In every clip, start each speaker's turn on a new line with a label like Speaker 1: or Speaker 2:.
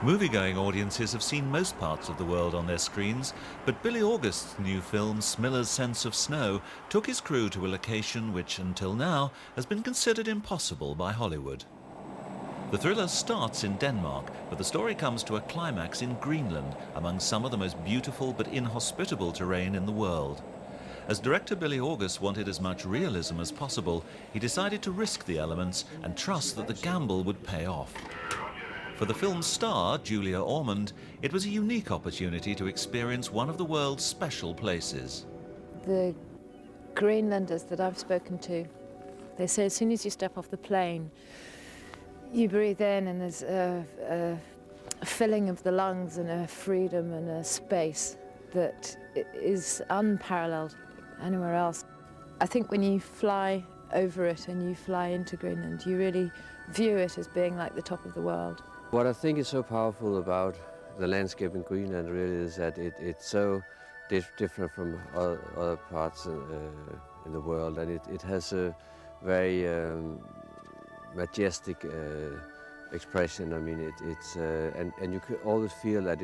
Speaker 1: Movie-going audiences have seen most parts of the world on their screens, but Billy August's new film, Smilla's Sense of Snow, took his crew to a location which, until now, has been considered impossible by Hollywood. The thriller starts in Denmark, but the story comes to a climax in Greenland, among some of the most beautiful but inhospitable terrain in the world. As director Billy August wanted as much realism as possible, he decided to risk the elements and trust that the gamble would pay off. For the film's star, Julia Ormond, it was a unique opportunity to experience one of the world's special places.
Speaker 2: The Greenlanders that I've spoken to, they say as soon as you step off the plane, you breathe in and there's a filling of the lungs and a freedom and a space that is unparalleled anywhere else. I think when you fly over it and you fly into Greenland, you really view it as being like the top of the world.
Speaker 3: What I think is so powerful about the landscape in Greenland really is that it's so different from other parts in the world, and it has a very majestic expression. I mean, and you can always feel that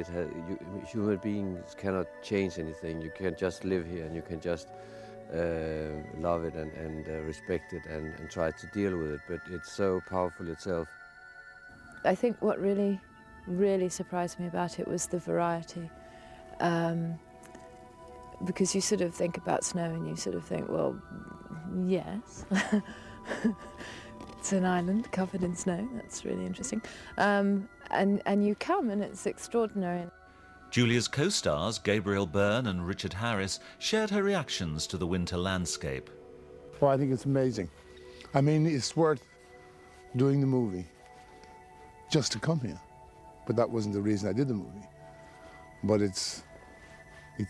Speaker 3: human beings cannot change anything. You can just live here and you can just love it and respect it and try to deal with it, but it's so powerful itself.
Speaker 2: I think what really, really surprised me about it was the variety. Because you sort of think about snow and you sort of think, well, yes, it's an island covered in snow, that's really interesting. And you come and it's extraordinary.
Speaker 1: Julia's co-stars, Gabriel Byrne and Richard Harris, shared her reactions to the winter landscape.
Speaker 4: Well, I think it's amazing. I mean, it's worth doing the movie just to come here. But that wasn't the reason I did the movie. But it's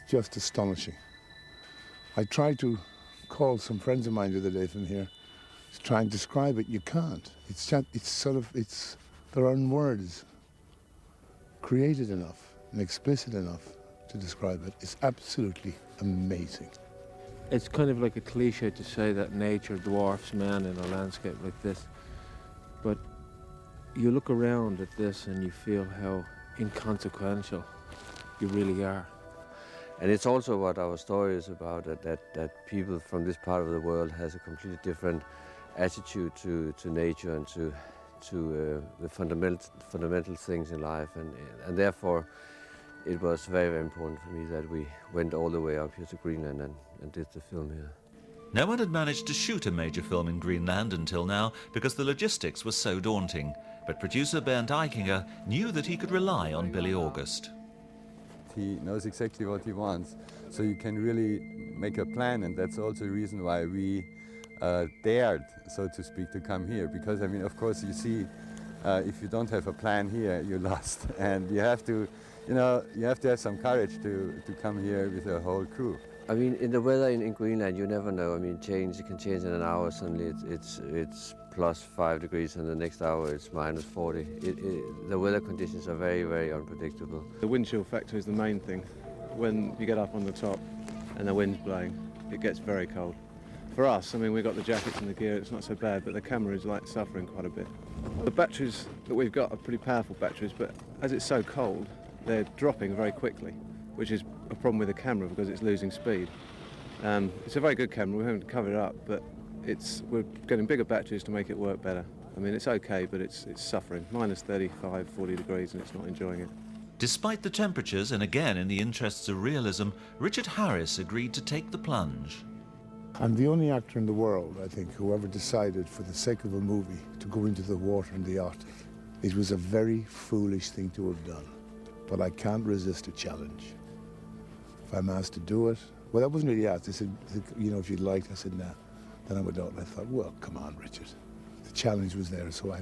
Speaker 4: just astonishing. I tried to call some friends of mine the other day from here to try and describe it. You can't. There aren't words created enough and explicit enough to describe it. It's absolutely amazing.
Speaker 5: It's kind of like a cliche to say that nature dwarfs man in a landscape like this. But you look around at this and you feel how inconsequential you really are.
Speaker 3: And it's also what our story is about, that people from this part of the world has a completely different attitude to nature and to the fundamental things in life. And therefore, it was very, very important for me that we went all the way up here to Greenland and did the film here.
Speaker 1: No one had managed to shoot a major film in Greenland until now because the logistics were so daunting. But producer Bernd Eichinger knew that he could rely on Billy August.
Speaker 6: He knows exactly what he wants, so you can really make a plan, and that's also the reason why we dared, so to speak, to come here. Because, I mean, of course, you see, if you don't have a plan here, you're lost. And you have to have some courage to come here with a whole crew.
Speaker 3: I mean, in the weather in Greenland, you never know. I mean, it can change in an hour. Suddenly it's plus 5 degrees, and the next hour it's minus 40. The weather conditions are very, very unpredictable.
Speaker 5: The wind chill factor is the main thing. When you get up on the top and the wind's blowing, it gets very cold. For us, I mean, we've got the jackets and the gear, it's not so bad, but the camera is like suffering quite a bit. The batteries that we've got are pretty powerful batteries, but as it's so cold, they're dropping very quickly, which is a problem with the camera because it's losing speed. It's a very good camera, we haven't covered it up, but we're getting bigger batteries to make it work better. I mean, it's okay, but it's suffering. Minus 35, 40 degrees, and it's not enjoying it.
Speaker 1: Despite the temperatures, and again in the interests of realism, Richard Harris agreed to take the plunge.
Speaker 4: I'm the only actor in the world, I think, who ever decided for the sake of a movie to go into the water in the Arctic. It was a very foolish thing to have done, but I can't resist a challenge. If I'm asked to do it, well, I wasn't really asked. They said, if you'd like, I said, nah. Then I went out and I thought, well, come on, Richard. The challenge was there, so I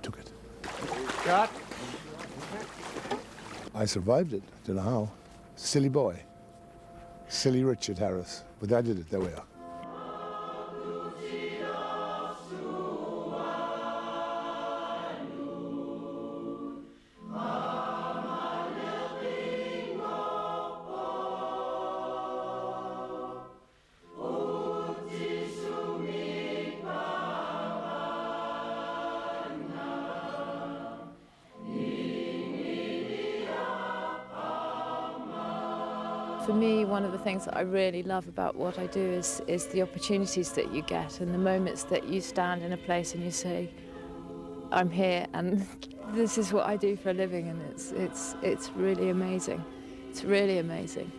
Speaker 4: took it.
Speaker 7: Cut.
Speaker 4: I survived it. Don't know how. Silly boy. Silly Richard Harris. But I did it. There we are.
Speaker 2: For me, one of the things that I really love about what I do is the opportunities that you get and the moments that you stand in a place and you say, I'm here and this is what I do for a living, and it's really amazing. It's really amazing.